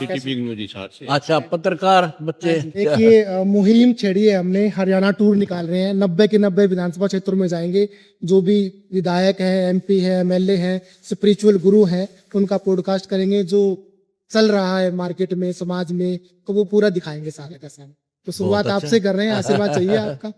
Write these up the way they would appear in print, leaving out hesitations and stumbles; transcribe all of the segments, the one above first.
PTP news Hisar से। अच्छा, पत्रकार बच्चे। एक ये मुहिम छेड़ी है हमने, हरियाणा टूर निकाल रहे हैं, 90 के 90 विधानसभा क्षेत्रों में जाएंगे। जो भी विधायक हैं, एमपी है, एमएलए हैं, स्पिरिचुअल गुरु हैं, उनका पॉडकास्ट करेंगे। जो चल रहा है मार्केट में, समाज में, तो वो पूरा दिखाएंगे सारे का सारा। तो शुरुआत अच्छा। आपसे कर रहे हैं, आशीर्वाद चाहिए आपका।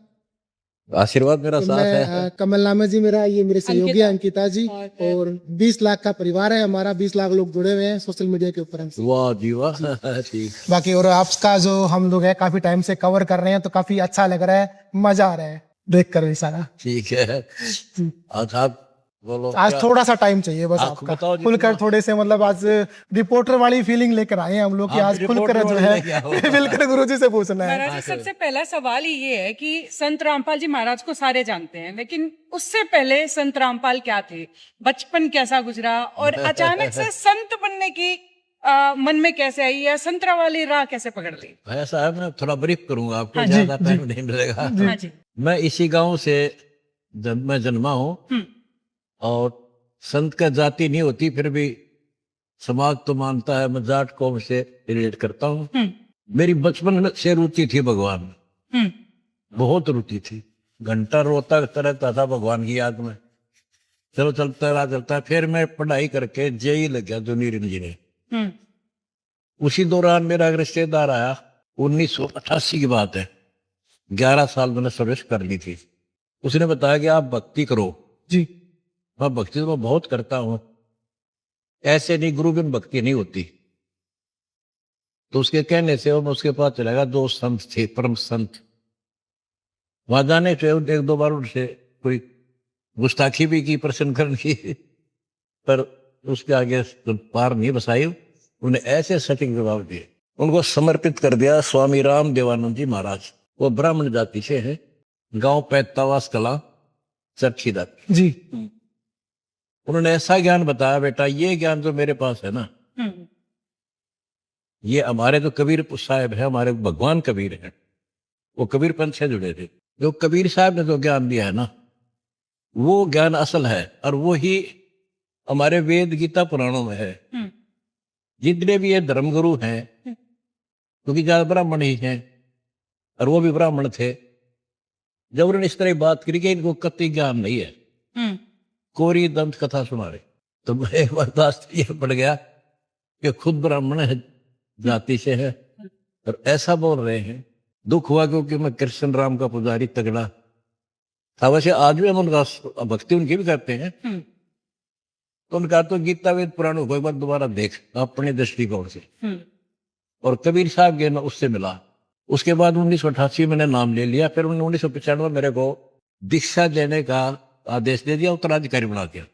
आशीर्वाद मेरा तो साथ मैं है। कमलनामा जी मेरा, ये मेरे सहयोगी हैं, अंकिता जी, और और 20 लाख का परिवार है हमारा, 20 लाख लोग जुड़े हुए हैं सोशल मीडिया के ऊपर हमसे। वाह जी वाह। ठीक। बाकी और आपका जो हम लोग हैं काफी टाइम से कवर कर रहे हैं, तो काफी अच्छा लग रहा है, मजा आ रहा है देख कर ये सारा। ठीक है। अच्छा, आप बोलो। आज क्या- थोड़ा सा टाइम चाहिए बस आप आपका, बताओ जितना- खुलकर थोड़े से, मतलब आज रिपोर्टर वाली फीलिंग लेकर आए हैं हम लोग कि आप आज खुलकर रिपोर्टर जो वाले है लेके आओ। मिलकर गुरुजी से पूछना है। महाराज जी, सबसे पहला सवाल ही ये है कि संत रामपाल जी महाराज को सारे जानते हैं, लेकिन उससे पहले संत रामपाल क्या थे, बचपन कैसा गुजरा, और अचानक से संत बनने की मन में कैसे आई, या संतरा वाली राह कैसे पकड़ ली? ऐसा है, मैं थोड़ा ब्रीफ करूंगा आपको, हाँ, ज्यादा टाइम नहीं मिलेगा। हाँ जी। मैं इसी गांव से मैं जन्मा हूँ, और संत का जाति नहीं होती, फिर भी समाज तो मानता है मैं जाट कौम से रिलेट करता हूँ। मेरी बचपन में से रुचि थी भगवान में, बहुत रुचि थी। घंटा रोता रहता था भगवान की याद में। चलो चलता रहा। फिर मैं पढ़ाई करके जेई लग गया, जूनियर इंजीनियर। उसी दौरान मेरा एक रिश्तेदार आया, 1988 की बात है, 11 साल मैंने सर्विस कर ली थी। उसने बताया कि आप भक्ति करो। जी। मैं भक्ति तो मैं बहुत करता हूं, ऐसे नहीं गुरु बिन भक्ति नहीं होती। तो उसके कहने से मैं उसके पास चला गया। 2 संत थे, परम संत। वहां जाने से 1-2 बार उनसे कोई गुस्ताखी भी की, प्रसन्न की, पर उसके आगे तो पार नहीं बसाई। उन्हें ऐसे सटीक जवाब दिए, उनको समर्पित कर दिया स्वामी राम देवानंद जी महाराज। वो ब्राह्मण जाति से है, गांव पैतावास कला, चरखीदार जी। उन्होंने ऐसा ज्ञान बताया, बेटा ये ज्ञान जो मेरे पास है ना, ये हमारे जो कबीर साहब है, हमारे भगवान कबीर हैं, वो कबीर पंथ से जुड़े थे। जो कबीर साहब ने जो ज्ञान दिया है ना, वो ज्ञान असल है, और वो ही हमारे वेद गीता पुराणों में है। जितने भी ये धर्मगुरु हैं, क्योंकि ज्यादा ब्राह्मण ही हैं, और वो भी ब्राह्मण थे, जब उन्होंने इस तरह बात करी कि इनको कतई ज्ञान नहीं है, कोरी दंत कथा सुना रहे, तो मैं एक बर्दाश्त ये पड़ गया कि खुद ब्राह्मण है, जाति से है, और ऐसा बोल रहे हैं। दुख हुआ, क्योंकि मैं कृष्ण राम का पुजारी तगड़ा था। वैसे आज भी हम उनका भक्ति उनकी भी करते हैं। तो उनका तो गीता वेद पुराणों को एक बार दोबारा देख अपने दृष्टिकोण से। और कबीर साहब के उससे मिला। उसके बाद 1988 मैंने नाम ले लिया। फिर 1995 मेरे को दीक्षा देने का आदेश दे दिया, उत्तराधिकारी बना दिया।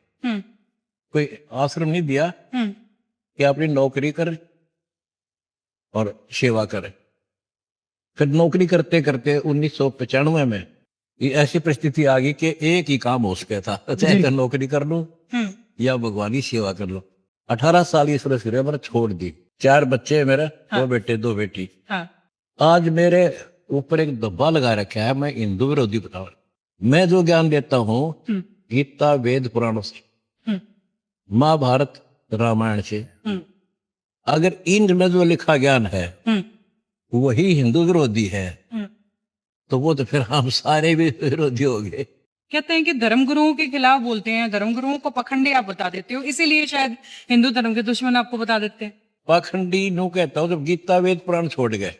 कोई आश्रम नहीं दिया कि अपनी नौकरी कर और सेवा करे। फिर नौकरी करते करते 1995 में ये ऐसी परिस्थिति आ गई कि एक ही काम हो सकता था, चाहे तो नौकरी कर लूं या भगवान की सेवा कर लो। 18 साल की सर्विस मैंने छोड़ दी। 4 बच्चे हैं मेरे, 2 बेटे 2 बेटी। आज मेरे ऊपर एक धब्बा लगा रखा है, मैं हिंदू विरोधी बताऊं। मैं जो ज्ञान देता हूँ गीता वेद पुराणों से, महाभारत रामायण से, अगर इन जो लिखा ज्ञान है वही हिंदू विरोधी है, तो वो तो फिर हम सारे भी विरोधी हो गए। कहते हैं कि धर्मगुरुओं के खिलाफ बोलते हैं, धर्मगुरुओं को पखंडी आप बता देते हो, इसीलिए शायद हिंदू धर्म के दुश्मन आपको बता देते हैं। पाखंडी नो कहता हूँ, जब गीता वेद पुराण छोड़ गए,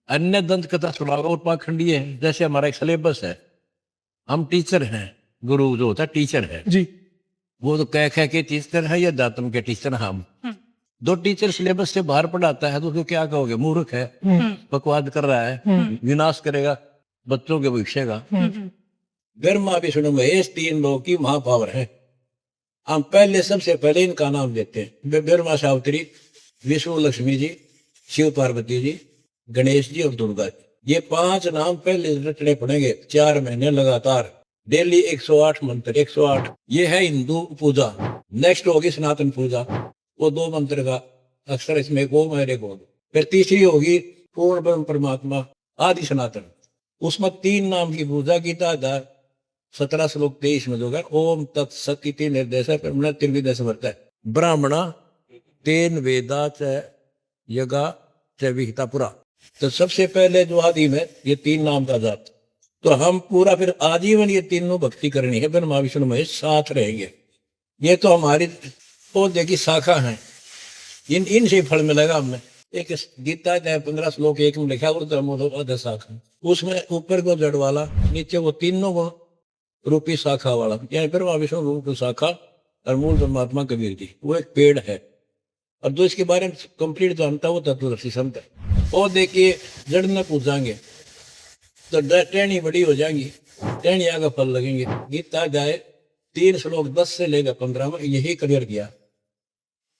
अन्य दंत कथा सुनाओ और पाखंडी है। जैसे हमारा एक सिलेबस है, हम टीचर हैं, गुरु जो होता है टीचर है जी। वो तो कह के टीचर है, या दातम के टीचर हम। 2 टीचर सिलेबस से बाहर पढ़ाता है तो उसको क्या कहोगे, मूर्ख है, बकवाद कर रहा है, विनाश करेगा बच्चों के भविष्य का। ब्रह्मा विष्णु महेश 3 लोग की महापावर है। हम पहले सबसे पहले इनका नाम लेते हैं। ब्रह्मा सावित्री, विष्णु लक्ष्मी जी, शिव पार्वती जी, गणेश जी और दुर्गा जी। ये 5 नाम पहले रटने पड़ेंगे 4 महीने लगातार, डेली 108 मंत्र, 108। ये है हिंदू पूजा। नेक्स्ट होगी सनातन पूजा, वो 2 मंत्र का अक्षर इसमें गो मेरे गो। फिर तीसरी होगी पूर्ण ब्रह्म परमात्मा आदि सनातन, उसमें 3 नाम की पूजा। गीता 17 श्लोक 23 में जो है ओम तत्सत इति निर्देश है, फिर त्रिविध वर्त है। ब्राह्मणा तेन वेदा च यगा विहितापुरा। तो सबसे पहले जो आदिम है ये 3 नाम का जात, तो हम पूरा फिर आजीवन ये तीनों भक्ति करनी है, ब्रह्मा विष्णु महेश साथ रहेंगे। ये तो हमारी पौधे की शाखा है, इनसे फल मिलेगा हमें। एक गीता है 15 श्लोक 1 में लिखा ऊर्ध्व शाखा, उसमें ऊपर को जड़ वाला, नीचे वो तीनों को रूपी शाखा वाला, यानी ब्रह्मा विष्णु रूप शाखा और मूल परमात्मा कबीर जी, वो एक पेड़ है। और जो इसके बारे में कंप्लीट जानता है वो तत्वदर्शी संत है। पौधे के जड़ में पूजाएंगे तो टहनी बड़ी हो जाएंगी, टहनिया का फल लगेंगे। गीता जाए 3 श्लोक 10 से लेकर 15 में यही क्लियर किया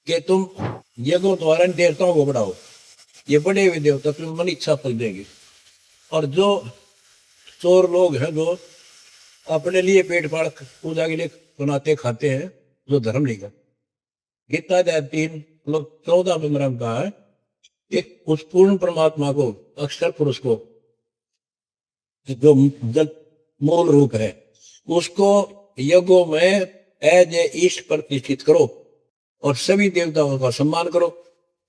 कि तुम यज्ञों द्वारा देवताओं को बढ़ाओ, ये बड़े हुए देवता तुम्हें मन इच्छा फल देंगे। और जो चोर लोग हैं जो अपने लिए पेट पाड़ पूजा के लिए बनाते खाते हैं, जो धर्म नहीं कर, गीता अध्याय 3 श्लोक 14-15 में कहा है कि उस पूर्ण परमात्मा को, अक्षर पुरुष को, जो जल मूल रूप है, उसको यज्ञों में एज ए ईष्ट प्रतिष्ठित करो और सभी देवताओं का सम्मान करो,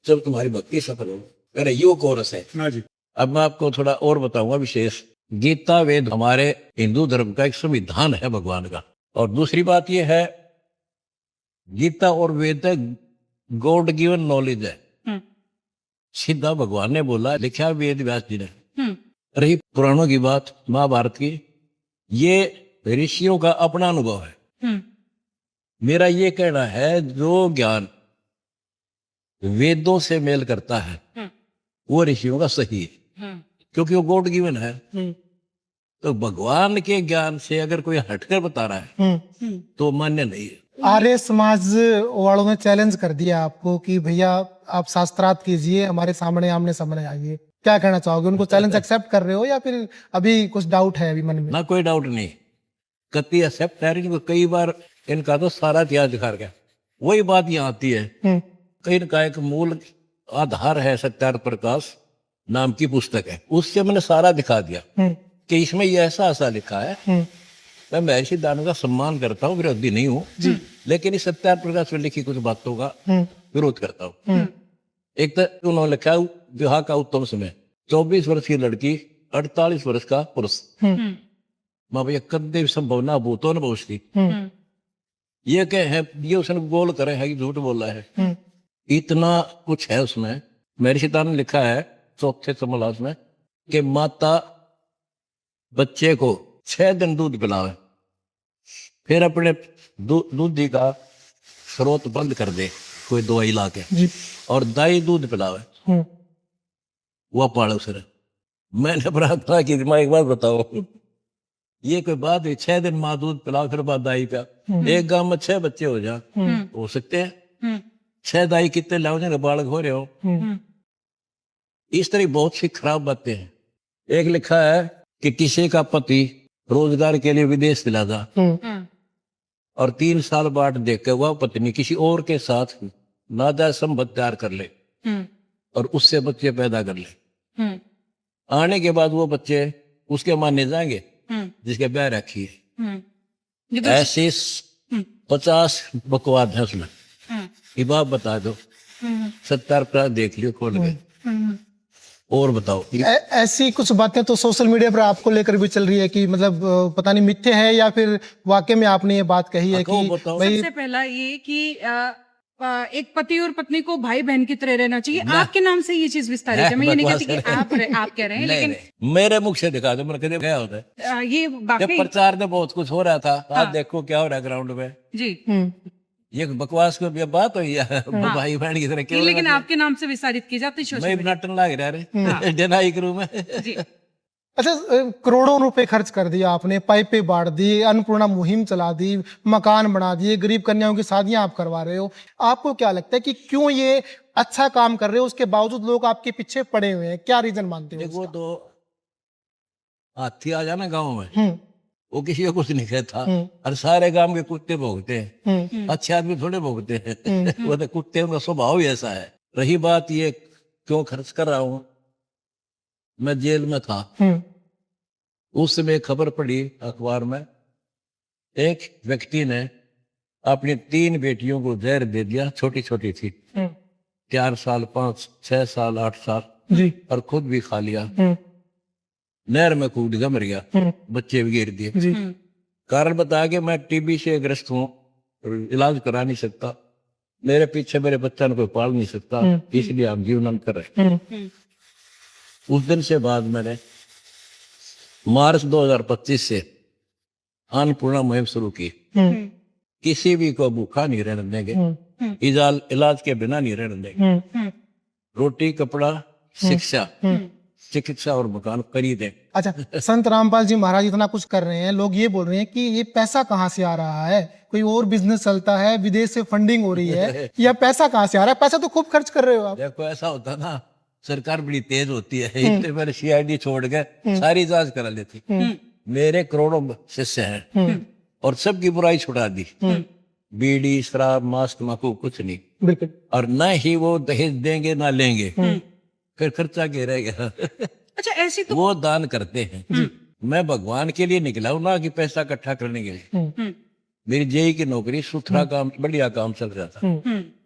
जब तुम्हारी भक्ति सफल हो। अरे यो कोरस है। हाँ जी। अब मैं आपको थोड़ा और बताऊंगा विशेष। गीता वेद हमारे हिंदू धर्म का एक संविधान है भगवान का। और दूसरी बात यह है, गीता और वेद गॉड गिवन नॉलेज है, सीधा भगवान ने बोला, लिखा वेद व्यास जी ने। रही पुराणों की बात, महाभारत की, ये ऋषियों का अपना अनुभव है। मेरा ये कहना है जो ज्ञान वेदों से मेल करता है वो ऋषियों का सही है, क्योंकि वो गॉड गिवन है। तो भगवान के ज्ञान से अगर कोई हटकर बता रहा है तो मान्य नहीं है। आर्य समाज वालों ने चैलेंज कर दिया आपको कि भैया आप शास्त्रार्थ कीजिए, हमारे सामने आमने सामने आइए, क्या कहना चाहोगे? उनको चैलेंज एक्सेप्ट कर रहे हो या फिर अभी कुछ डाउट है अभी मन में? ना, कोई डाउट नहीं, कति एक्सेप्ट है। इनको कई बार इनका तो सारा इतिहास दिखा गया। वही बात यहाँ आती है, कहीं का एक मूल आधार है सत्यार्थ प्रकाश नाम की पुस्तक है, उससे मैंने सारा दिखा दिया कि इसमें ये ऐसा ऐसा लिखा है। मैं महर्षि दानव का सम्मान करता हूँ, विरोधी नहीं हूँ, लेकिन इस सत्यार्थ प्रकाश में लिखी कुछ बातों का विरोध करता हूँ। एक तो उन्होंने लिखा विवाह का उत्तम समय, 24 वर्ष की लड़की 48 वर्ष का पुरुष, माँ भैया कदे संभव ना भूतो न भविष्य। ये क्या है, ये उसने गोल करे है कि झूठ बोला है, इतना कुछ है उसमें। महर्षि दानव ने लिखा है 4थे समलास में कि माता बच्चे को 6 दिन दूध पिलावे, फिर अपने दूधी का स्रोत बंद कर दे कोई दवाई ला के, और दाई दूध पिलावे, वह पाले उसे। मैंने प्रार्थना की, मैं एक बार बताओ, ये कोई बात है? 6 दिन माँ दूध पिलाओ फिर बाद दाई पिया। एक गांव में 6 बच्चे हो जा, हो सकते हैं? 6 दाई कितने लाओ जाए, बालक हो रहे हो। इस तरह बहुत सी खराब बातें हैं। एक लिखा है कि किसी का पति रोजगार के लिए विदेश चला जा और 3 साल बाद देखकर वह पत्नी किसी और के साथ नाजायज संबंध तैयार कर ले और उससे बच्चे पैदा कर ले। आने के बाद वो बच्चे उसके माने जाएंगे जिसके ब्याह रखी है। ऐसे 50 बकवाद है उसमें। ये बात बता दो, 70 देख लियो खोल के। और बताओ। ऐसी कुछ बातें तो सोशल मीडिया पर आपको लेकर भी चल रही है कि मतलब पता नहीं मिथ्य है या फिर वाकई में आपने ये बात कही है कि भाई। सबसे पहला ये कि एक पति और पत्नी को भाई बहन की तरह रहना चाहिए। आपके नाम से ये चीज विस्तारित है। मैं ये नहीं कहती कि आप कह रहे हैं, लेकिन मेरे मुख से दिखा दो, मैंने कहा क्या होता है। ये बाकी प्रचार में बहुत कुछ हो रहा था, आप देखो क्या हो रहा है ग्राउंड में जी। ये बकवास को भी बात हुई है, भाई बहन की तरह क्यों? लेकिन आपके नाम से विस्तारित की जाती है। मैं नाटन लाग रहा रे जनाई करूं मैं जी। अच्छा, करोड़ों रुपए खर्च कर दिया आपने, पाइपें बांट दी, अन्नपूर्णा मुहिम चला दी, मकान बना दिए, गरीब कन्याओं की शादियां आप करवा रहे हो। आपको क्या लगता है कि क्यों ये अच्छा काम कर रहे हो, उसके बावजूद लोग आपके पीछे पड़े हुए हैं? क्या रीजन मानते हो? देखो, तो हाथी आ जाना गाँव में, वो किसी को कुछ नहीं कहता, और सारे गांव के कुत्ते भोगते हैं, अच्छे आदमी थोड़े भोगते हैं। वो तो कुत्ते, उनका स्वभाव ही ऐसा है। रही बात ये क्यों खर्च कर रहा हूं, मैं जेल में था, उस समय खबर पड़ी अखबार में, एक व्यक्ति ने अपनी 3 बेटियों को जहर दे दिया, छोटी छोटी थी, 4 साल 5 6 साल 8 साल जी। और खुद भी खा लिया, नहर में कूद गया, मर गया, बच्चे भी गिर दिए। जी। कारण बता के मैं टीबी से ग्रस्त हूँ, इलाज करा नहीं सकता, मेरे पीछे मेरे बच्चा को कोई पाल नहीं सकता, इसलिए हम जीवनांत कर रहे हैं। उस दिन से बाद मैंने मार्च 2025 से अन्नपूर्णा मुहिम शुरू की। किसी भी को भूखा नहीं रहने देंगे, इलाज के बिना नहीं रहने देंगे, रोटी कपड़ा शिक्षा चिकित्सा और मकान खरीदें। अच्छा, संत रामपाल जी महाराज इतना कुछ कर रहे हैं, लोग ये बोल रहे हैं कि ये पैसा कहाँ से आ रहा है, कोई और बिजनेस चलता है, विदेश से फंडिंग हो रही है, या पैसा कहाँ से आ रहा है? पैसा तो खूब खर्च कर रहे हो आप। देखो ऐसा होता ना, सरकार बड़ी तेज होती है, इसलिए मैंने सीआईडी छोड़ के सारी जांच करा लेती। मेरे करोड़ों शिष्य हैं और सबकी बुराई छुड़ा दी, बीड़ी शराब मांस तम्बाकू कुछ नहीं, बिल्कुल। और न ही वो दहेज देंगे ना लेंगे, फिर खर्चा के रह गया। अच्छा, ऐसी तो वो दान करते हैं। मैं भगवान के लिए निकला हूं ना कि पैसा इकट्ठा करने के लिए। मेरी जेई की नौकरी सुथरा काम बढ़िया काम चल रहा था,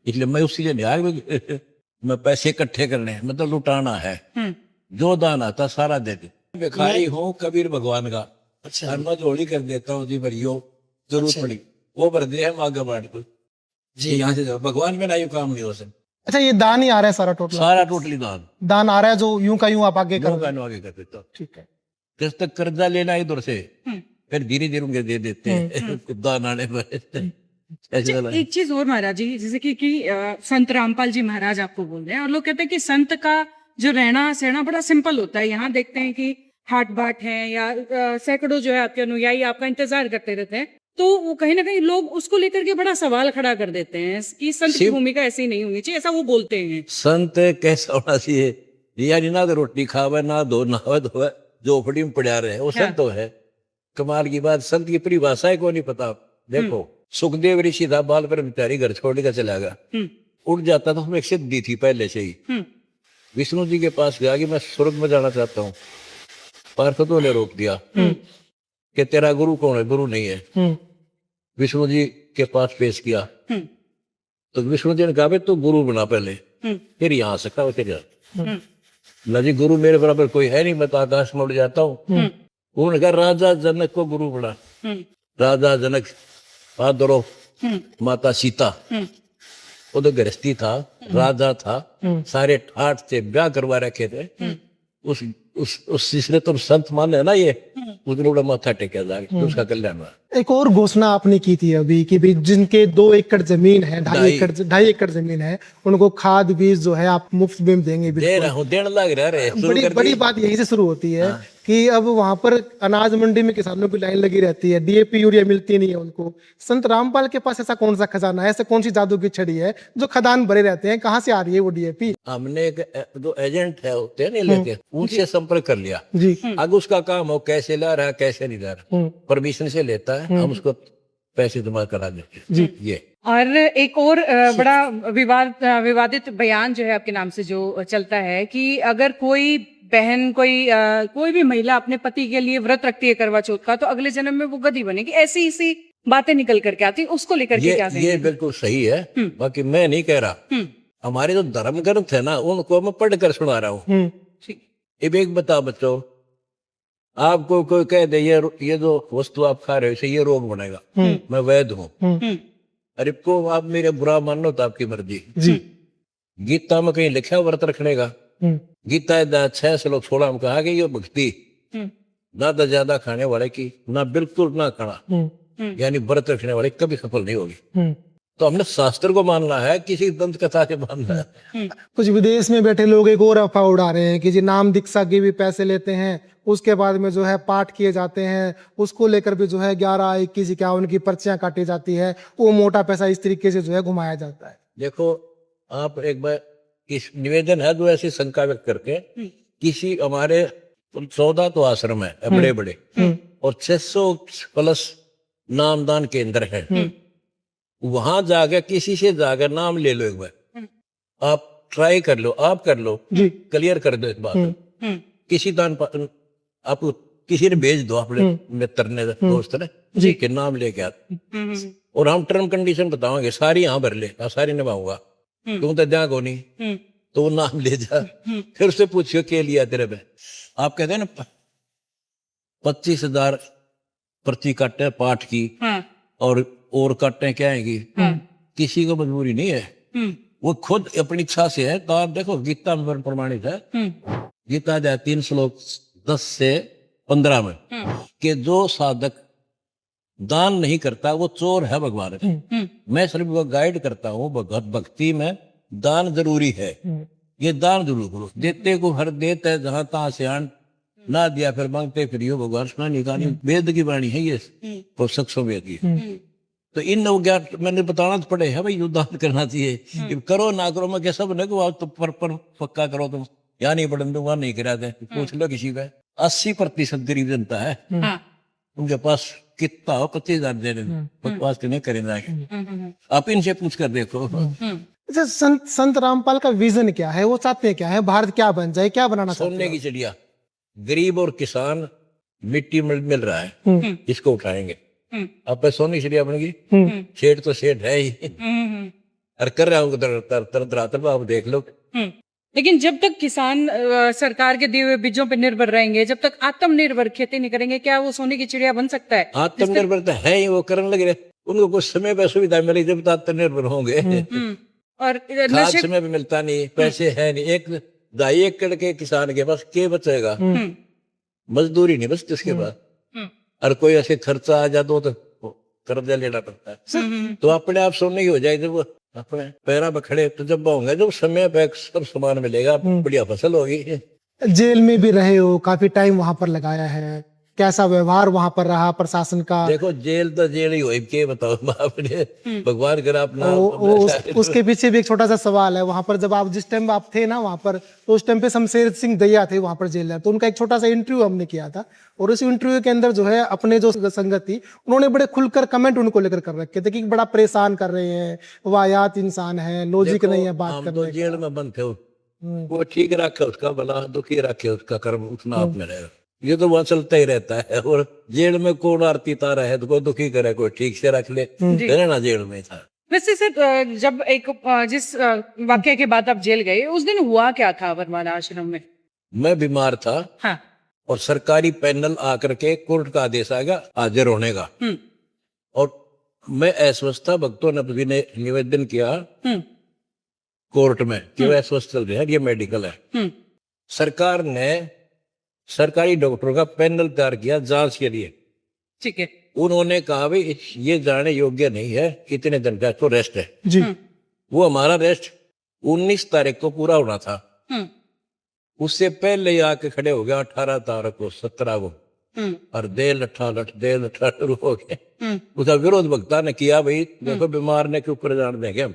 इसलिए मैं उसी लिए नहीं आया मैं पैसे इकट्ठे करने हैं, मतलब लुटाना है। जो दान आता सारा दे दे। भिखारी हूँ कबीर भगवान का, अच्छा मैं जोड़ी कर देता हूँ जी, भरियो जरूरत पड़ी वो भर दे हम आगे बढ़ को जी, यहाँ से भगवान में ना यू काम नहीं हो सकता। अच्छा, ये दान ही आ रहा है सारा टोटल? सारा टोटली दान आ रहा है, जो यूं का यूं आप आगे कर आगे कर देता हूँ। ठीक है। किस तक कर्जा लेना इधर से, फिर धीरे धीरे उनके दे देते हैं दान आने पर। एक चीज और महाराज जी, जैसे कि संत रामपाल जी महाराज आपको बोल रहे हैं, और लोग कहते हैं कि संत का जो रहना सहना बड़ा सिंपल होता है। यहाँ देखते हैं कि हाट बाट है या सैकड़ों जो है आपके अनुयायी आपका इंतजार करते रहते हैं, तो वो कहीं ना कहीं लोग उसको लेकर के बड़ा सवाल खड़ा कर देते हैं कि संत की भूमिका ऐसी नहीं होनी चाहिए, ऐसा वो बोलते हैं। संत कैसा होना चाहिए यानी, ना तो रोटी खावे ना दो नहावे धोवे, झोपड़ी में पड़ा रहे, वो संत तो है। कमाल की बात, संत की परिभाषा है को नहीं पता। देखो सुखदेव ऋषि था, बाल पर बिचारी घर छोड़ कर चला गया, उठ जाता था, उसमें एक सिद्धि थी पहले से ही। विष्णु जी के पास गया कि मैं स्वर्ग में जाना चाहता हूँ, पार्षदों ने रोक दिया कि तेरा गुरु कौन है? गुरु नहीं है। विष्णु जी के पास पेश किया तो विष्णु जी ने कहा तू गुरु बना पहले, फिर यहाँ से कहा तेरा जी गुरु मेरे बराबर कोई है नहीं, मैं तो आकाश में उड़ जाता हूँ। उन्होंने कहा राजा जनक को गुरु बना। राजा जनक फादर ऑफ माता सीता, वो तो गृहस्थी था, राजा था, सारे ठाठ से ब्याह करवा रखे थे। उस जिसने तुम संत माने ना, ये उसने बड़ा माथा टेका जाके तो उसका कल्याण हुआ। एक और घोषणा आपने की थी अभी कि भी जिनके 2 एकड़ जमीन है, 2.5 एकड़ जमीन है, उनको खाद बीज जो है आप मुफ्त में देंगे। दे रहा हूँ, देने लग रहा है। बड़ी बात यहीं से शुरू होती है कि अब वहां पर अनाज मंडी में किसानों की लाइन लगी रहती है, डीएपी यूरिया मिलती नहीं है उनको। संत रामपाल के पास ऐसा कौन सा खजाना है, ऐसा कौन सी जादू की छड़ी है जो खदान भरे रहते हैं? कहाँ से आ रही है वो डीएपी? हमने जो एजेंट है होते हैं नहीं लेके, उनसे संपर्क कर लिया जी। आगे उसका काम हो, कैसे ला रहा है कैसे नहीं ला रहा, परमिशन से लेता है, हम उसको पैसे जमा करा देते हैं जी। ये और एक और बड़ा विवादित बयान जो है आपके नाम से जो चलता है कि अगर कोई बहन कोई भी महिला अपने पति के लिए व्रत रखती है करवा चौथ का, तो अगले जन्म में वो गधी बनेगी, ऐसी इसी बातें निकल करके आती, उसको लेकर के क्या ये बिल्कुल सही है। बाकी मैं नहीं कह रहा, हमारे जो धर्म ग्रंथ है ना उनको मैं पढ़ कर सुना रहा हूँ। अब एक बता बच्चों, आपको कोई कह दे ये जो वस्तु आप खा रहे हो इसे ये रोग बनेगा, मैं वैद्य हूँ, अरे को आप मेरे बुरा मान लो तो आपकी मर्जी जी। गीता में कहीं लिखा व्रत रखने का? गीता 6 श्लोक 16 में कहा कि ये भक्ति ना तो ज्यादा खाने वाले की, ना बिल्कुल ना खाना, यानी व्रत रखने वाले कभी सफल नहीं होगी। तो हमने शास्त्र को मानना है, किसी दंत कथा से मानना है। कुछ विदेश में बैठे लोग एक और अफवाह उड़ा रहे हैं कि जी नाम दीक्षा के भी पैसे लेते हैं, उसके बाद में जो है पाठ किए जाते हैं, उसको लेकर भी जो है 11, 21, 51 की पर्चियां काटी जाती है, वो मोटा पैसा इस तरीके से जो है घुमाया जाता है। देखो आप एक बार इस निवेदन है जो ऐसी शंका व्यक्त करके, किसी हमारे 14 तो आश्रम है बड़े बड़े और 600 प्लस नामदान केंद्र है, वहां जाकर किसी से जाकर नाम ले लो एक बार, आप ट्राई कर लो, आप कर लो जी, क्लियर कर दो इस बात। किसी दान आप किसी ने भेज दो अपने मित्र ने दोस्त ने जी के नाम लेके आते, और हम टर्म कंडीशन बताओगे, सारी यहाँ भर ले, सारी निभाऊंगा, तू तो जा को नहीं, तो वो नाम ले जा, फिर उससे पूछियो के लिया तेरे पे। आप कहते हैं ना 25,000 पर्ची काटे पाठ की, और काटे क्या है कि किसी को मजबूरी नहीं है, वो खुद अपनी इच्छा से है। तो आप देखो गीता में प्रमाणित है, गीता अध्याय 3 श्लोक 10 से 15 में कि जो साधक दान नहीं करता वो चोर है भगवान के। मैं सिर्फ वो गाइड करता हूँ, भगवत भक्ति में दान जरूरी है, ये दान जरूर करो। देते को हर देत है जहां तहां सियान, ना दिया फिर मांगते फिर यो भगवान सुना निकाली। वेद की वाणी है ये, तो सक्षम वेद की। तो इन ज्ञान मैंने बताना तो पड़े है भाई, जो दान करना चाहिए कि करो ना करो, मैं क्या सब न को तो पर पक्का करो तुम, या नहीं पढ़ने वहां नहीं कराते, पूछ लो किसी का। 80% गरीब जनता है, उनके पास कितना हो 25,000 दे रहे, बकवास नहीं करें। आप इनसे पूछ कर देखो। अच्छा, संत रामपाल का विजन क्या है, वो चाहते हैं क्या है, भारत क्या बन जाए, क्या बनाना चाहते सोने की चिड़िया, गरीब और किसान मिट्टी मिल रहा है, इसको उठाएंगे। अब सोने की चिड़िया बन गई, शेठ तो शेठ है ही, और कर रहा हूँ तरह आप देख लो। लेकिन जब तक किसान सरकार के दिए हुए बीजों पर निर्भर रहेंगे, जब तक आत्मनिर्भर खेती नहीं करेंगे, क्या वो सोने की चिड़िया बन सकता है? आत्मनिर्भर है ही, वो करने लगे रहे, उनको कुछ समय पे सुविधा मिली जब तक आत्मनिर्भर होंगे। और खाद समय पे मिलता नहीं, पैसे है नहीं, 1.5 एकड़ के किसान के पास क्या बचेगा, मजदूरी नहीं बचती उसके पास, और कोई ऐसे खर्चा आ जाए तो कर्जा लेना पड़ता है। तो अपने आप सोने की हो जाए, जब वो अपने पैरा पे खड़े तो जब होंगे, जब समय पे सब सामान मिलेगा, बढ़िया फसल होगी। जेल में भी रहे हो, काफी टाइम वहां पर लगाया है, कैसा व्यवहार वहां पर रहा प्रशासन का? देखो जेल तो जेल ही हो, के बताओ आपने, भगवान कर अपना उसके पीछे भी एक छोटा सा सवाल है। वहां पर जब आप जिस टाइम आप थे ना वहां पर, तो उस टाइम पे शमशेर सिंह दैया थे वहां पर जेलर, तो उनका एक छोटा सा इंटरव्यू हमने किया था, और उस इंटरव्यू के अंदर जो है अपने जो संगत थी उन्होंने बड़े खुलकर कमेंट उनको लेकर कर रखे थे कि बड़ा परेशान कर रहे हैं, वायात इंसान है, लॉजिक नहीं है बात करने। जेल में बंद थे, वो ठीक रखे उसका भला, दुखी रखे उसका कर्म उतना आप में रहेगा। ये तो वहां चलता ही रहता है, और जेल में कौन आरती तारा है, तो कोई दुखी करे, कोई ठीक से रख ले, ना जेल में था। वैसे सर, जब एक जिस वाक्य के बाद आप जेल गए, उस दिन हुआ क्या था वरमाला आश्रम में? मैं बीमार था, हाँ, और सरकारी पैनल आकर के कोर्ट का आदेश आ गया हाजिर होने का, और मैं अस्वस्थ था। भक्तों ने निवेदन किया कोर्ट में कि वह अस्वस्थ चल रहे हैं, ये मेडिकल है। सरकार ने सरकारी डॉक्टरों का पैनल तैयार किया जांच के लिए, ठीक है। उन्होंने कहा भाई ये जाने योग्य नहीं है, इतने दिन का तो रेस्ट है जी। वो हमारा रेस्ट 19 तारीख को पूरा होना था, उससे पहले ही आके खड़े हो गया 18 तारीख को, 17 को, और दे लठा शुरू हो गए। उसका विरोध वक्ता ने किया, भाई देखो बीमार ने के ऊपर जान देंगे हम,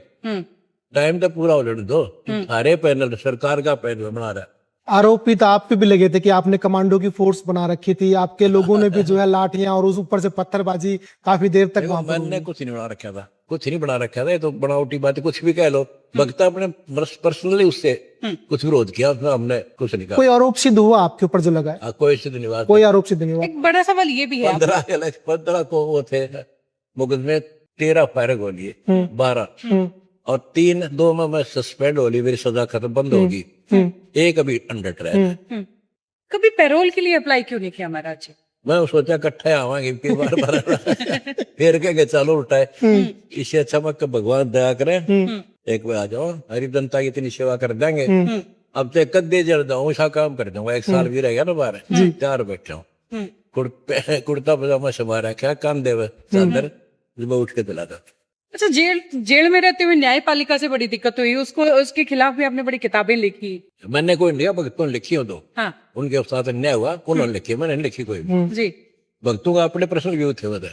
टाइम तो पूरा हो जाने दो, सारे पैनल सरकार का पैनल बना रहा है। आरोपित आप पे भी लगे थे कि आपने कमांडो की फोर्स बना रखी थी, आपके लोगों ने भी जो है लाठियां और उस ऊपर से पत्थरबाजी काफी देर तक वहां पर। मैंने कुछ नहीं बना रखा था, कुछ नहीं बना रखा था, ये तो बनावटी बात, कुछ भी कह लो। वक्ता अपने पर्सनली उससे कुछ विरोध किया, हमने कुछ नहीं कहा। कोई आरोप सिद्ध हुआ आपके ऊपर जो लगा है? कोई सिद्ध नहीं हुआ, कोई आरोप सिद्ध नहीं हुआ। एक बड़ा सवाल ये भी है, 15 को वो थे मुकदमे, 13 फायर गोली, 12 और 2 में मैं सस्पेंड हो ली, मेरी सजा खत्म बंद होगी, एक अभी अंडर ट्रायल। कभी पैरोल के लिए अप्लाई क्यों नहीं किया महाराज जी? मैं सोचा इकट्ठे आवांगे बार फिर के चलो उठाए, इससे अच्छा मैं भगवान दया करें, एक बार आ जाओ, हरी जनता की इतनी सेवा कर देंगे, अब तो कद्दे जड़ जाऊँ, ऐसा काम कर दूंगा। 1 साल भी रह गया ना बाहर, तैयार बैठा हूँ, कुर्ता पजामा समा रखा, कांधे में चादर, उठ के चला था। अच्छा, जेल में रहते हुए न्यायपालिका से बड़ी दिक्कत हुई, उसके खिलाफ भी आपने बड़ी किताबें लिखी। मैंने कोई नहीं, भक्तों ने लिखी हो तो, हाँ, उनके साथ अन्याय हुआ, उन्होंने लिखी, मैंने नहीं लिखी कोई जी। भक्तों का अपने पर्सनल व्यू थे।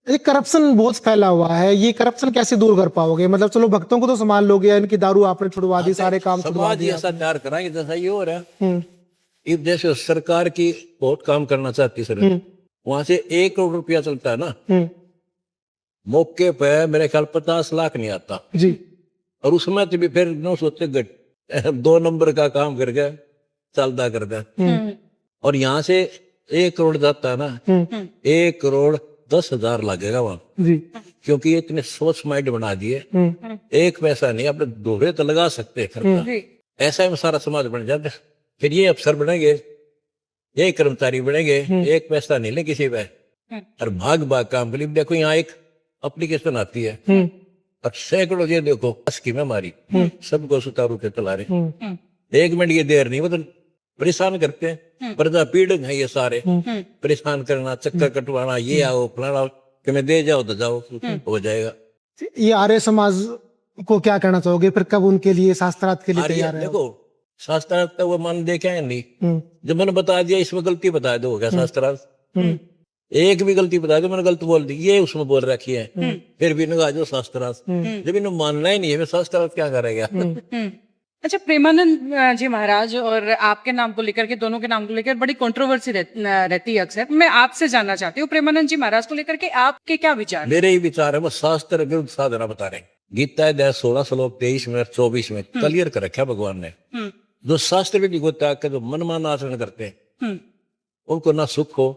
ये करप्शन बहुत फैला हुआ है, ये करप्शन कैसे दूर कर पाओगे? मतलब चलो भक्तों को तो संभाल लोगे, इनकी दारू आपने छुड़वा दी, सारे काम छुड़वा दिए, ऐसा तैयार कराएंगे जैसा ये हो रहा है। इस देश सरकार की बहुत काम करना चाहती सर, वहां से 1 करोड़ रुपया चलता है ना, मौके पे मेरे ख्याल 50 लाख नहीं आता जी, और उसमें तो भी फिर नो सोचे 2 नंबर का काम करके चलता करता, और यहाँ से 1 करोड़ जाता है ना, 1 करोड़ 10,000 लगेगा वहां, जी। क्योंकि ये इतने सोच माइंड बना दिए, एक पैसा नहीं, अपने दोहरे तो लगा सकते हैं खर्चा, जी ऐसा में सारा समाज बन जाता है। फिर ये अफसर बनेंगे, ये कर्मचारी बनेंगे, एक पैसा नहीं ले किसी पे, और भाग भाग काम के लिए। देखो यहाँ एक एप्लीकेशन आती है और सैकड़ों, ये देखो स्कीम है हमारी, सबको सुचारू के चला रहे, 1 मिनट ये देर नहीं, मतलब परेशान करते हैं, प्रजा पीड़क है ये सारे, परेशान करना, चक्कर कटवाना, ये आओ फलाना, कि मैं दे जाओ तो जाओ, हो जाएगा। ये आर्य समाज को क्या कहना चाहोगे, फिर कब उनके लिए शास्त्रार्थ के लिए और ये तैयार है? देखो शास्त्रार्थ का वो मान देखे है नहीं, जब मैंने बता दिया इसमें गलती बता दो, हो गया शास्त्रार्थ। एक भी गलती बता दो, मैंने गलत बोल दी, ये उसमें बोल रखी है, फिर भी इन्होंने जो शास्त्रार्थ, जब इन्होंने मानना ही नहीं है, शास्त्रार्थ क्या करेगा। अच्छा, प्रेमानंद जी महाराज और आपके नाम को लेकर के, दोनों के नाम को लेकर बड़ी कंट्रोवर्सी रहती है अक्सर। मैं आपसे जानना चाहती हूँ प्रेमानंद जी महाराज को लेकर के आपके क्या विचार? मेरे ही विचार है, वो शास्त्र विरुद्ध साधना बता रहे हैं। गीता अध्याय 16 श्लोक 23 में 24 में क्लियर कर रखा है भगवान ने, जो शास्त्र विधि को त्याग कर जो मनमाना आचरण करते हैं, उनको ना सुख हो,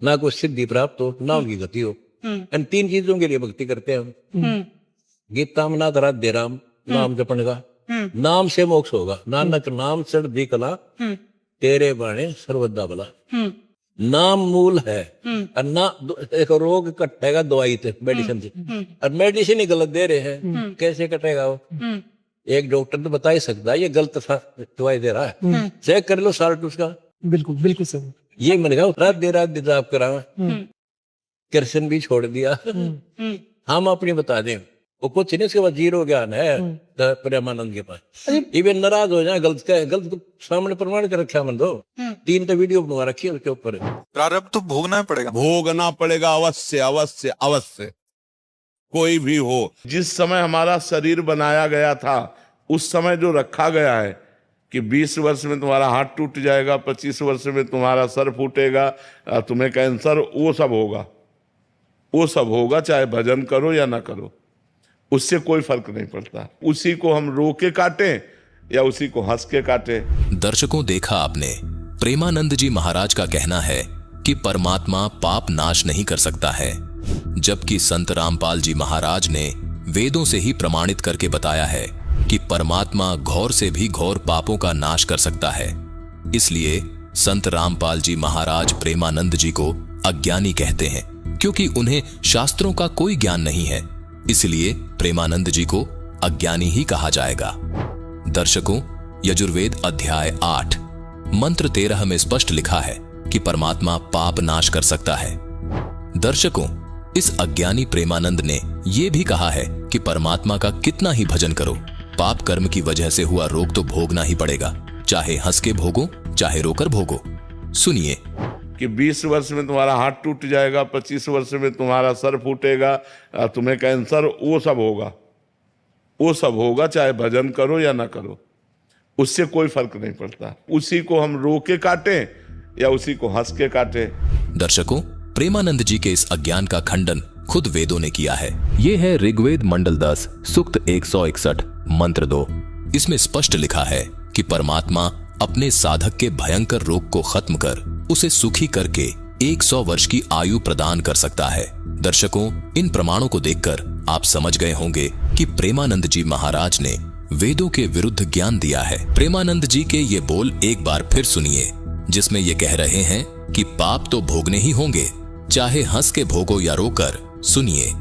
ना कोई सिद्धि प्राप्त हो, ना उनकी गति हो। इन 3 चीजों के लिए भक्ति करते हैं हम। गीता में नाथ राधे राम नाम जपने का, नाम से मोक्ष होगा, नानक नाम चढ़ कला, तेरे बाणे सर्वदा भला। नाम मूल है, और ना एक रोग कटेगा दवाई से, मेडिसिन से, और मेडिसिन ही गलत दे रहे हैं, कैसे कटेगा वो? एक डॉक्टर तो बता ही सकता है ये गलत दवाई दे रहा है, चेक कर लो साल्ट उसका। बिल्कुल बिल्कुल सही। ये मैंने कहा रात दे जाप करा, कृष्ण भी छोड़ दिया, हम अपनी बता दें, वो कुछ नहीं, उसके बाद जीरो ज्ञान है प्रेमानंद के पास। इवन नाराज हो जाए, गलत सामने प्रमाणित रखा मन दो, 3 तो वीडियो बनवा रखी है उसके ऊपर। प्रारब्ध तो भोगना पड़ेगा, भोगना पड़ेगा, अवश्य अवश्य अवश्य। कोई भी हो, जिस समय हमारा शरीर बनाया गया था, उस समय जो रखा गया है कि 20 वर्ष में तुम्हारा हाथ टूट जाएगा, 25 वर्ष में तुम्हारा सर फूटेगा, तुम्हें कैंसर, वो सब होगा, वो सब होगा, चाहे भजन करो या ना करो, उससे कोई फर्क नहीं पड़ता। उसी को हम रो के काटें या उसी को हंस के काटें। दर्शकों, देखा आपने, प्रेमानंद जी महाराज का कहना है कि परमात्मा पाप नाश नहीं कर सकता है, जबकि संत रामपाल जी महाराज ने वेदों से ही प्रमाणित करके बताया है कि परमात्मा घोर से भी घोर पापों का नाश कर सकता है। इसलिए संत रामपाल जी महाराज प्रेमानंद जी को अज्ञानी कहते हैं, क्योंकि उन्हें शास्त्रों का कोई ज्ञान नहीं है, इसलिए प्रेमानंद जी को अज्ञानी ही कहा जाएगा। दर्शकों, यजुर्वेद अध्याय 8 मंत्र 13 में स्पष्ट लिखा है कि परमात्मा पाप नाश कर सकता है। दर्शकों, इस अज्ञानी प्रेमानंद ने यह भी कहा है कि परमात्मा का कितना ही भजन करो, पाप कर्म की वजह से हुआ रोग तो भोगना ही पड़ेगा, चाहे हंस के भोगो चाहे रोकर भोगो। सुनिए कि 20 वर्ष में तुम्हारा हाथ टूट जाएगा, 25 वर्ष में तुम्हारा सर फूटेगा, तुम्हें कैंसर, वो सब होगा, वो सब होगा, चाहे भजन करो या ना करो, उससे कोई फर्क नहीं पड़ता। उसी को हम रो के काटें या उसी को हंस के काटें। दर्शकों, प्रेमानंद जी के इस अज्ञान का खंडन खुद वेदों ने किया है। ये है ऋग्वेद मंडल 10 सूक्त 161 मंत्र 2। इसमें स्पष्ट लिखा है कि परमात्मा अपने साधक के भयंकर रोग को खत्म कर उसे सुखी करके 100 वर्ष की आयु प्रदान कर सकता है। दर्शकों, इन प्रमाणों को देखकर आप समझ गए होंगे कि प्रेमानंद जी महाराज ने वेदों के विरुद्ध ज्ञान दिया है। प्रेमानंद जी के ये बोल एक बार फिर सुनिए, जिसमें ये कह रहे हैं कि पाप तो भोगने ही होंगे, चाहे हंस के भोगो या रोकर। सुनिए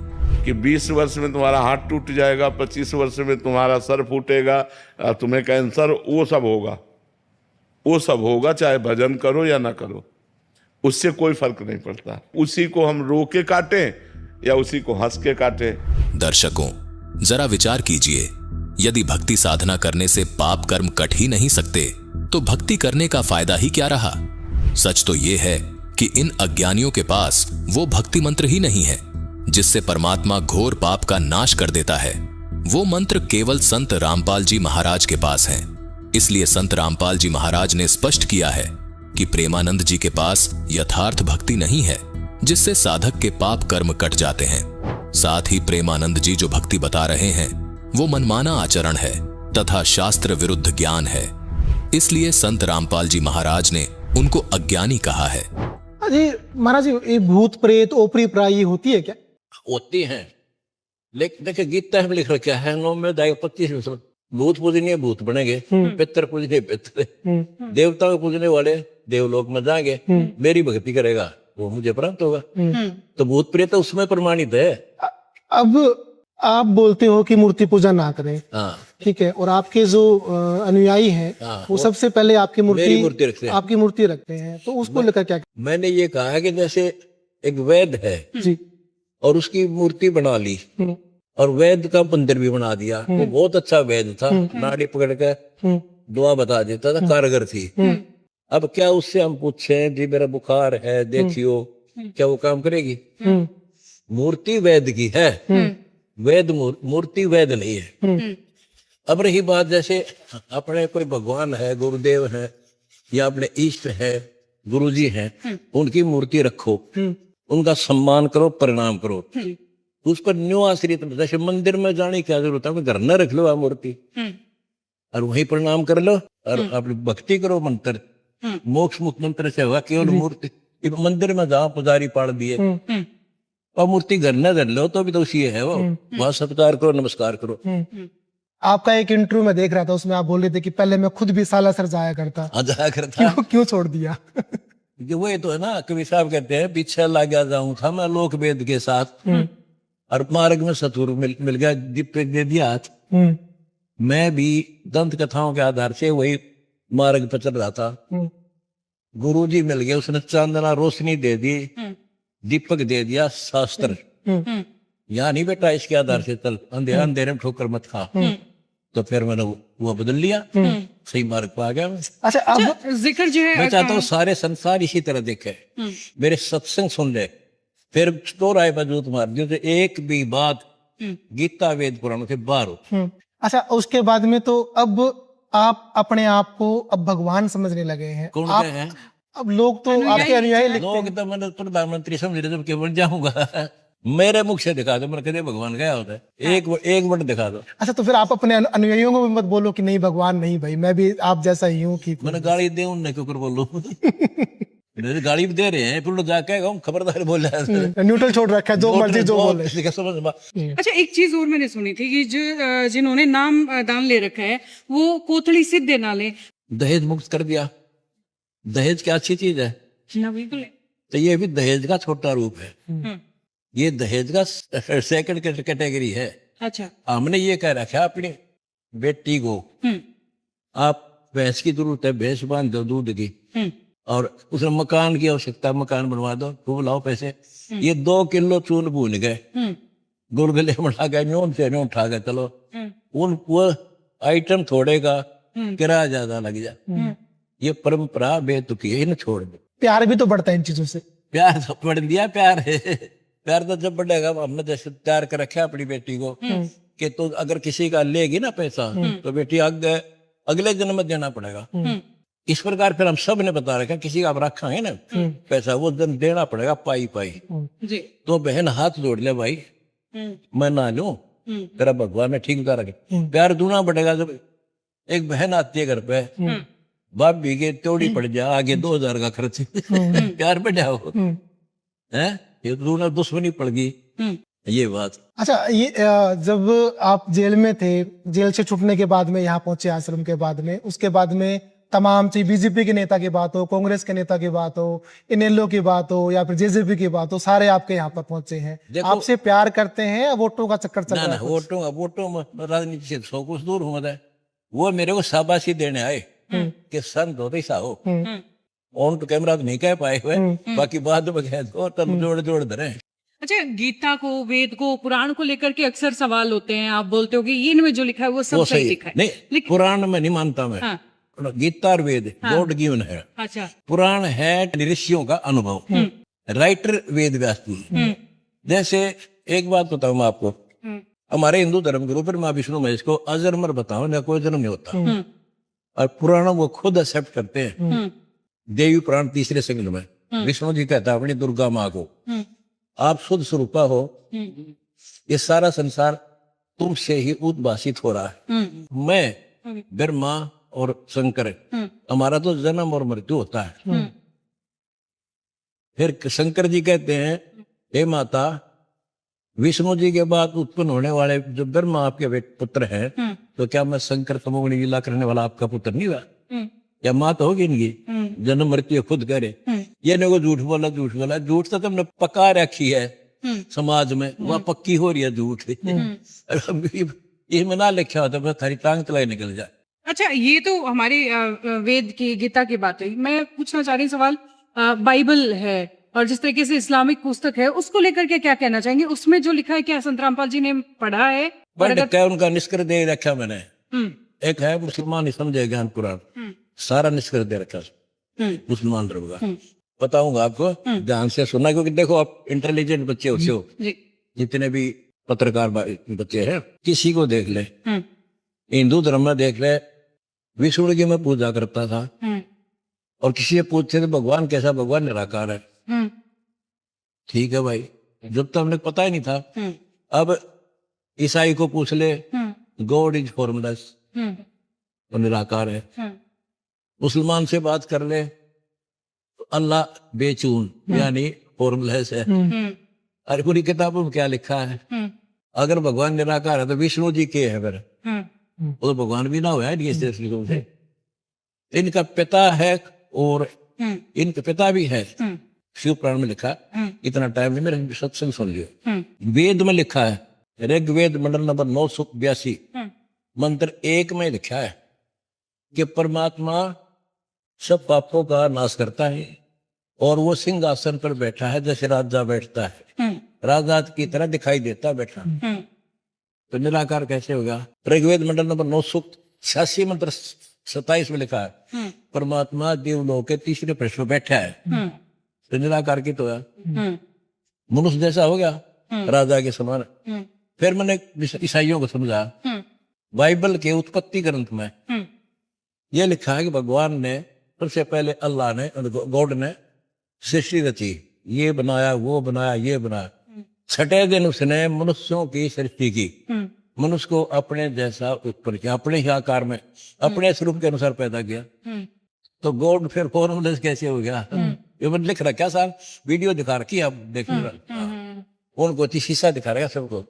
कि 20 वर्ष में तुम्हारा हाथ टूट जाएगा, 25 वर्ष में तुम्हारा सर फूटेगा, तुम्हें कैंसर, वो सब होगा, वो सब होगा, चाहे भजन करो या ना करो, उससे कोई फर्क नहीं पड़ता। उसी को हम रो के काटें या उसी को हंस के काटें। दर्शकों, जरा विचार कीजिए, यदि भक्ति साधना करने से पाप कर्म कट ही नहीं सकते तो भक्ति करने का फायदा ही क्या रहा। सच तो यह है कि इन अज्ञानियों के पास वो भक्ति मंत्र ही नहीं है जिससे परमात्मा घोर पाप का नाश कर देता है। वो मंत्र केवल संत रामपाल जी महाराज के पास हैं। इसलिए संत रामपाल जी महाराज ने स्पष्ट किया है कि प्रेमानंद जी के पास यथार्थ भक्ति नहीं है जिससे साधक के पाप कर्म कट जाते हैं। साथ ही प्रेमानंद जी जो भक्ति बता रहे हैं वो मनमाना आचरण है तथा शास्त्र विरुद्ध ज्ञान है। इसलिए संत रामपाल जी महाराज ने उनको अज्ञानी कहा है। जी महाराज, ये भूत प्रेत ओपरी प्राई होती है क्या? होती हैं, लेकिन देखिए गीता में लिख रखा है 9 में 25 भूत पूजनीय भूत बनेंगे, पितर पूजनीय पितर, देवताओं को पूजने वाले देवलोक में जाएंगे, मेरी भक्ति करेगा वो मुझे प्राप्त होगा। तो भूत प्रेत उसमें प्रमाणित है। अब आप बोलते हो कि मूर्ति पूजा ना करें, हाँ, ठीक है, और आपके जो अनुयायी हैं हाँ, वो सबसे पहले आपकी मेरी मूर्ति रखते हैं। आपकी मूर्ति रखते हैं, तो उसको लेकर क्या? मैंने ये कहा है कि जैसे एक वैद्य है जी। और उसकी मूर्ति बना ली और वैद्य का मंदिर भी बना दिया, वो बहुत अच्छा वैद्य था, नाड़ी पकड़ के दुआ बता देता था, कारगर थी। अब क्या उससे हम पूछें जी मेरा बुखार है देखियो, क्या वो काम करेगी? मूर्ति वैद्य की है, वैद्य मूर्ति वैद्य नहीं है। अब रही बात, जैसे अपने कोई भगवान है, गुरुदेव है या अपने इष्ट है, गुरुजी हैं, उनकी मूर्ति रखो, उनका सम्मान करो, प्रणाम करो, उस पर न्यू आश्रित। जैसे मंदिर में जाने की क्या जरूरत है, घर न रख लो आप मूर्ति और वहीं प्रणाम कर लो और अपनी भक्ति करो। मंत्र मोक्ष मुक्त मंत्र से होगा, केवल मूर्ति मंदिर में जाओ, पुजारी पाड़ दिए और मूर्ति घर न धर लो तो भी तो उसी है, वो वहां सत्कार करो, नमस्कार करो। आपका एक इंटरव्यू में देख रहा था, उसमें आप बोल रहे थे कि पहले मैं खुद भी सालासर जाया करता, जाया करता, क्यों छोड़ दिया? वही तो है ना, कवि साहब कहते हैं पीछे लागा जाऊं था मैं लोक वेद के साथ और मार्ग में सतुर मिल गया, दीप दे दिया हाथ। मैं भी दंत कथाओं के आधार से वही मार्ग पर चल रहा था, गुरुजी मिल गए, उसने चांदना रोशनी दे दी, दीपक दे दिया शास्त्र, यहाँ नहीं बेटा इसके आधार से चल, अंधेरे में ठोकर मत खा। तो फिर मैंने वो बदल लिया, सही मार्ग पर आ गया मैं। अच्छा, अब जिक्र जो है मैं चाहता हूँ सारे संसार इसी तरह देखे, मेरे सत्संग सुन ले, फिर दोहराए वजूद मार दियो तो एक भी बात गीता वेद पुराणों से बाहर हो। अच्छा, उसके बाद में तो अब आप अपने आप को अब भगवान समझने लगे हैं। कौन आप, कहे हैं? अब लोग तो आपके अनुयायी लिखते हैं। लोग तो मैंने प्रधानमंत्री समझ रहे जब केवल जाऊंगा मेरे मुख से दिखा दो, मैंने कहा भगवान गया होता है, एक वर्ड दिखा दो। अच्छा, तो फिर आप अपने अनुयायियों को भी मत बोलो कि नहीं भगवान नहीं, भाई मैं भी आप जैसा ही हूँ। कि मैंने गाली दे उन्हें क्यों कर बोलूं गाली भी दे रहे हैं, फिर जाके खबरदार बोल रहा है, न्यूट्रल छोड़ रखा है, जो मर्जी जो बोले। अच्छा, एक चीज और मैंने सुनी थी कि जो जिन्होंने नाम दान ले रखा है वो कोथली सिद्धे ना ले। दहेज मुक्त कर दिया। दहेज क्या अच्छी चीज है ना, बिल्कुल। तो ये भी दहेज का छोटा रूप है, ये दहेज का सेकंड कैटेगरी है। अच्छा, हमने ये कह रखा अपनी बेटी को, आप भैंस की जरूरत है, भैंस बांध दो दूध की, और उसने मकान की आवश्यकता, मकान बनवा दो, खूब लाओ पैसे। ये 2 किलो चून भून गए, गुलगुले बना गए, न्योन से न्योन उठा गए, चलो वो आइटम थोड़े का किराया ज्यादा लग जाए। ये परंपरा बेतुकी है, इन्हें छोड़ दो। प्यार भी तो बढ़ता है इन चीजों से। प्यार तो बढ़ दिया, प्यार है, प्यार तो जब बढ़ेगा। हमने जैसे तैयार कर रखा अपनी बेटी को कि तो अगर किसी का लेगी ना पैसा तो बेटी अगले जन्म में देना पड़ेगा। इस प्रकार फिर हम सब ने बता रखा, किसी का आप रखेंगे ना पैसा, वो दिन देना पड़ेगा पाई पाई जी। तो बहन हाथ जोड़ ले, भाई मैं ना लूं, तेरा भगवान ने ठीक बता रखे। प्यार दूना बढ़ेगा। जब एक बहन आती है घर पे, बाप भी के तोड़ी पड़ जाए, आगे 2000 का खर्च प्यार बढ़ जाओ है, ये दूना दुश्मनी पड़ गई, ये बात। अच्छा, ये जब आप जेल में थे, जेल से छुटने के बाद में यहाँ पहुंचे आश्रम के बाद में, उसके बाद में तमाम चीज बीजेपी के नेता की बात हो, कांग्रेस के नेता की बात हो, इनेलो की बात हो या फिर जेजेपी की बात हो, सारे आपके यहाँ पर पहुंचे हैं। आपसे प्यार करते हैं या वोटों का चक्कर चल रहा है? वोटों में राजनीति से सौ कुछ दूर हूँ मैं। वो मेरे को शाबाशी देने आए कि संत होते साहो, ऑन तो कैमरा तो नहीं कह पाए हुए, बाकी बाद में कह दो, तब जोड़ धरे। अच्छा, गीता को, वेद को, पुराण को लेकर के अक्सर सवाल होते हैं, आप बोलते हो कि इनमें जो लिखा है वो सब सही लिखा है। नहीं, पुराण में नहीं मानता मैं। हाँ। गीता और वेद गॉड गिवन है। अच्छा, पुराण है ऋषियों का अनुभव, राइटर वेद व्यास जी। जैसे एक बात बताऊं मैं आपको, हमारे हिंदू धर्म गुरु फिर माँ विष्णु महेश को अजन्मर बताओ ना, कोई जन्म नहीं होता, और पुराणों वो खुद एक्सेप्ट करते हैं। देवी पुराण 3 संग में विष्णु जी कहता है अपनी दुर्गा माँ को, आप शुद्ध स्वरूपा हो, ये सारा संसार तुमसे ही उद्भासित हो रहा है। मैं ब्रह्मा और शंकर, हमारा तो जन्म और मृत्यु होता है, फिर शंकर जी कहते हैं, हे माता, विष्णु जी के बाद उत्पन्न होने वाले जो ब्रह्मा आपके पुत्र हैं, तो क्या मैं शंकर तमोगुणी लीला करने वाला आपका पुत्र नहीं हुआ? क्या मात होगी इनकी? जन्म मृत्यु खुद करे। ये ने को झूठ बोला, झूठ बोला। झूठ तो तुमने पका रखी है समाज में, वह पक्की हो रही है झूठ। इसमें ना लिखा होता बस थारी टांग तलाई निकल जाए। अच्छा, ये तो हमारी वेद की, गीता की बात हुई। मैं पूछना चाह रही हूँ सवाल, बाइबल है और जिस तरीके से इस्लामिक पुस्तक है, उसको लेकर के क्या कहना चाहेंगे? उसमें जो लिखा है, क्या संत रामपाल जी ने पढ़ा है? बट क्या उनका निष्कर्ष दे रखा मैंने। एक है मुसलमान ही समझे ज्ञान पुराण, सारा निष्कर्ष दे रखा मुसलमान धर्म का। बताऊंगा आपको, ध्यान से सुनना, क्योंकि देखो आप इंटेलिजेंट बच्चे होते हो, जितने भी पत्रकार बच्चे हैं, किसी को देख ले, हिंदू धर्म में देख ले, विष्णु की मैं पूजा करता था, और किसी से पूछते थे भगवान कैसा? भगवान निराकार है। ठीक है भाई, जब तक हमने पता ही नहीं था। अब ईसाई को पूछ ले, गॉड इज फॉर्मलेस, वो निराकार है। मुसलमान से बात कर ले, तो अल्लाह बेचून यानी फॉर्मलेस है। अरे पूरी किताबों में क्या लिखा है? अगर भगवान निराकार है तो विष्णु जी के है फिर? वो तो भगवान भी ना हुआ है से। इनका पिता है और इनके पिता भी है, शिव पुराण में लिखा। इतना टाइम नहीं, मेरे सत्संग सुन लियो। वेद में लिखा है, ऋग्वेद मंडल नंबर 982 मंत्र 1 में लिखा है कि परमात्मा सब पापों का नाश करता है और वो सिंहासन पर बैठा है, जैसे राजा बैठता है, राजा की तरह दिखाई देता बैठा। तो निराकार कैसे होगा? ऋग्वेद मंडल नंबर 986 मंत्र 27 में लिखा है, परमात्मा देवलोक के तीसरे पृष्ठ पर बैठा है। तो निराकार की तो है, मनुष्य जैसा हो गया, राजा के समान। फिर मैंने ईसाइयों को समझा, बाइबल के उत्पत्ति ग्रंथ में यह लिखा है कि भगवान ने सबसे पहले, अल्लाह ने, गॉड ने सृष्टि रची, ये बनाया, वो बनाया, ये बनाया। छठे दिन उसने मनुष्यों की सृष्टि की, मनुष्य को अपने जैसा उत्पन्न किया, अपने ही आकार में, अपने स्वरूप के अनुसार पैदा किया। तो गॉड फिर फॉर्मलेस कैसे हो गया? ये मैंने लिख रखा, साल वीडियो दिखा रखी, आप देख उनको शीशा दिखा रहा है सबको।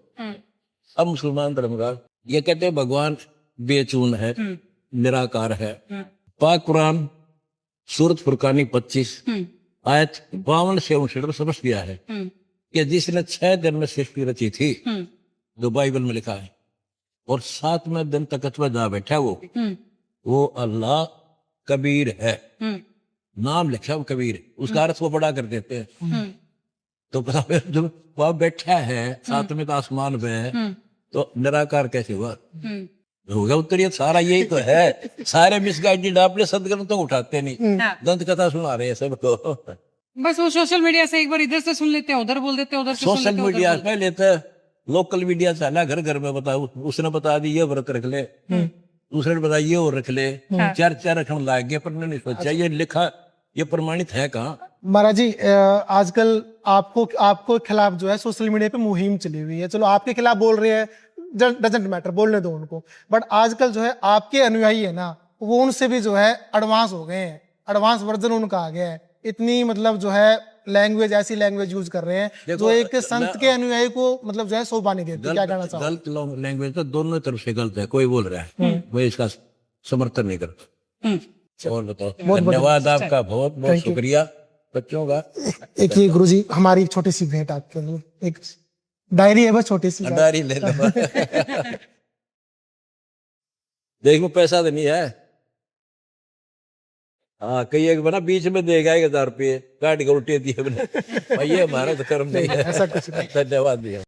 अब मुसलमान धर्म का ये कहते हैं भगवान बेचून है, निराकार है। पाक कुरान सूरत फुरकानी 25 आयत 52 से 59 में समझ गया है कि जिसने 6 दिन में सृष्टि रची थी, जो बाइबल में लिखा है, और 7वें दिन तक जा बैठा वो अल्लाह कबीर है। नाम लिखा वो कबीर, उसका अर्थ वो बड़ा कर देते हैं। तो पता जब वह बैठा है 7वें आसमान में, तो निराकार कैसे हुआ? होगा उत्तरीय। सारा यही तो है, सारे मिसगाइडेड आपने सदग्रंथ तो उठाते नहीं, दंत कथा सुना रहे हैं सबको। बस वो सोशल मीडिया से एक बार इधर से सुन लेते हैं, उधर बोल देते हैं, उधर से सोशल मीडिया पे लेते, लोकल मीडिया चला घर घर में बताओ, उसने बता दी ये व्रत रख ले, दूसरे ने बताया ये और रख ले, चर्चा रखने लग गए, पर नहीं सोचा ये लिखा, ये प्रमाणित है कहाँ? महाराज जी, आजकल आपको खिलाफ जो है सोशल मीडिया पे मुहिम चली हुई है। चलो आपके खिलाफ बोल रहे हैं, डजंट मैटर, बोलने दो उनको। बट आजकल जो है आपके अनुयायी है ना, वो उनसे भी जो है एडवांस हो गए हैं, एडवांस वर्जन उनका आ गया है। इतनी मतलब जो है लैंग्वेज, ऐसी लैंग्वेज यूज कर रहे हैं जो एक संत के अनुयायी को मतलब जो है शोभा नहीं देती। क्या कहना चाहो? गलत लैंग्वेज तो दोनों तरफ से गलत है, कोई बोल रहा है मैं इसका समर्थन नहीं करता। और बताओ, धन्यवाद आपका, बहुत बहुत शुक्रिया बच्चों का। एक ये गुरुजी हमारी एक छोटी सी भेंट आपके लिए, एक डायरी है बस, छोटी सी डायरी ले लो। देखो पैसा तो नहीं है, हाँ कई एक बना बीच में देगा 1000 रुपये काट के उल्टे दिए भाई, ये हमारा तो कर्म नहीं है। ऐसा कुछ नहीं। धन्यवाद दिया।